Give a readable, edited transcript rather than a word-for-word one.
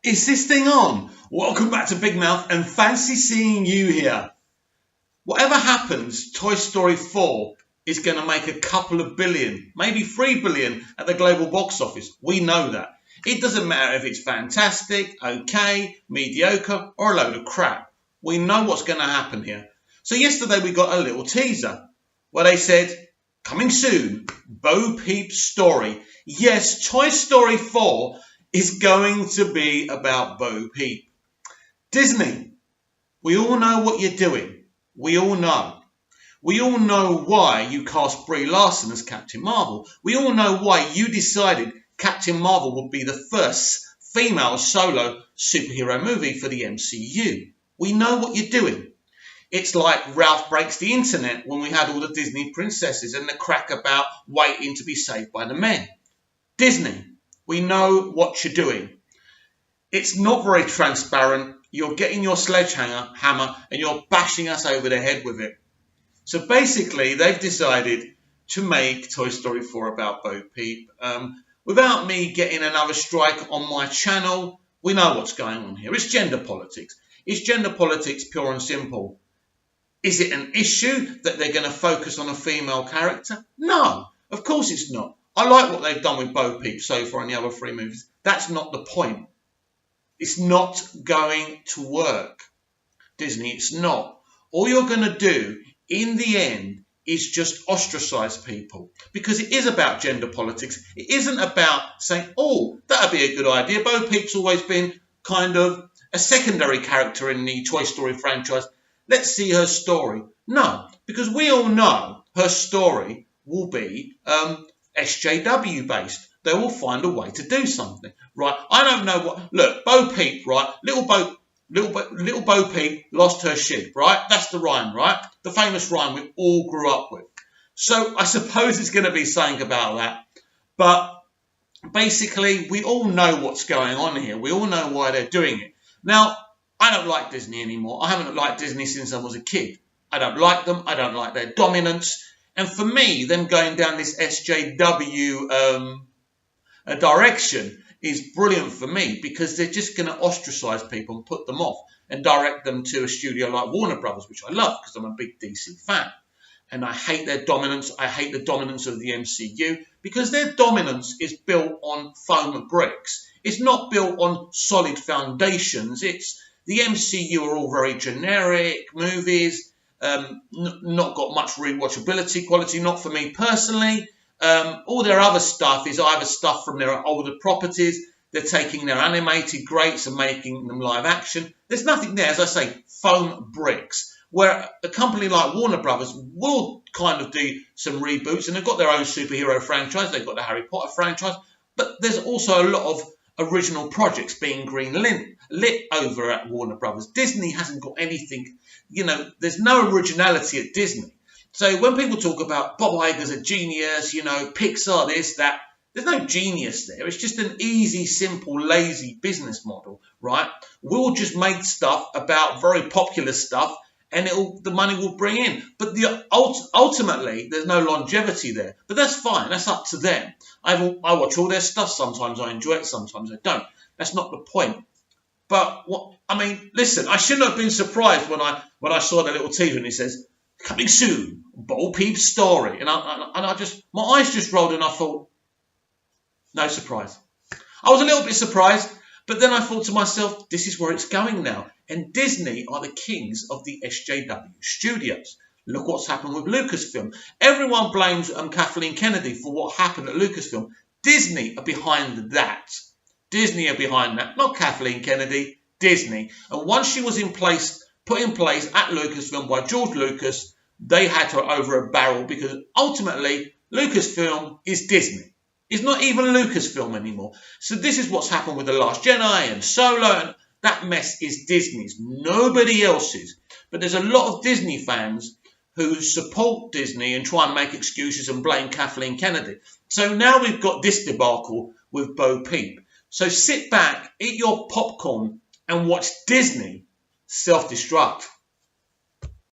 Is this thing on? Welcome back to Big Mouth and fancy seeing you here. Whatever happens, Toy Story 4 is going to make a couple of billion, maybe 3 billion at the global box office. We know that. It doesn't matter if it's fantastic, okay, mediocre, or a load of crap. We know what's going to happen here. So yesterday we got a little teaser where they said, coming soon, Bo Peep's story. Yes, Toy Story 4 is going to be about Bo Peep. Disney, we all know what you're doing. We all know. We all know why you cast Brie Larson as Captain Marvel. We all know why you decided Captain Marvel would be the first female solo superhero movie for the MCU. We know what you're doing. It's like Ralph Breaks the Internet when we had all the Disney princesses and the crack about waiting to be saved by the men. Disney, we know what you're doing. It's not very transparent. You're getting your sledgehammer and you're bashing us over the head with it. So basically, they've decided to make Toy Story 4 about Bo Peep. Without me getting another strike on my channel, we know what's going on here. It's gender politics. It's gender politics pure and simple. Is it an issue that they're going to focus on a female character? No, of course it's not. I like what they've done with Bo Peep so far in the other 3 movies. That's not the point. It's not going to work. Disney, it's not. All you're going to do in the end is just ostracize people, because it is about gender politics. It isn't about saying, oh, that'd be a good idea. Bo Peep's always been kind of a secondary character in the Toy Story franchise. Let's see her story. No, because we all know her story will be SJW based. They will find a way to do something, right? I don't know what. Look, Bo Peep, right? Little Bo Peep lost her sheep, right? That's the rhyme, right? The famous rhyme we all grew up with. So I suppose it's going to be something about that. But basically, we all know what's going on here. We all know why they're doing it. Now, I don't like Disney anymore. I haven't liked Disney since I was a kid. I don't like them. I don't like their dominance. And for me, them going down this SJW direction is brilliant for me, because they're just going to ostracize people and put them off and direct them to a studio like Warner Brothers, which I love because I'm a big DC fan. And I hate their dominance. I hate the dominance of the MCU, because their dominance is built on foam bricks. It's not built on solid foundations. It's the MCU are all very generic movies, not got much rewatchability quality, not for me personally. All their other stuff is either stuff from their older properties. They're taking their animated greats and making them live action. There's nothing there, as I say, foam bricks. Where a company like Warner Brothers will kind of do some reboots, and they've got their own superhero franchise. They've got the Harry Potter franchise. But there's also a lot of original projects being lit over at Warner Brothers. Disney hasn't got anything. You know, there's no originality at Disney. So when people talk about Bob Iger's a genius, you know, Pixar, this, that, there's no genius there. It's just an easy, simple, lazy business model, right? We'll just make stuff about very popular stuff, and the money will bring in. But ultimately, there's no longevity there. But that's fine. That's up to them. I watch all their stuff. Sometimes I enjoy it. Sometimes I don't. That's not the point. But listen, I shouldn't have been surprised when I saw the little teaser and it says, coming soon, Bo Peep's story. And my eyes just rolled and I thought, no surprise. I was a little bit surprised, but then I thought to myself, this is where it's going now. And Disney are the kings of the SJW studios. Look what's happened with Lucasfilm. Everyone blames Kathleen Kennedy for what happened at Lucasfilm. Disney are behind that. Disney are behind that. Not Kathleen Kennedy, Disney. And once she was put in place at Lucasfilm by George Lucas, they had her over a barrel, because ultimately Lucasfilm is Disney. It's not even Lucasfilm anymore. So this is what's happened with The Last Jedi and Solo, and that mess is Disney's, nobody else's. But there's a lot of Disney fans who support Disney and try and make excuses and blame Kathleen Kennedy. So now we've got this debacle with Bo Peep. So sit back, eat your popcorn and watch Disney self-destruct.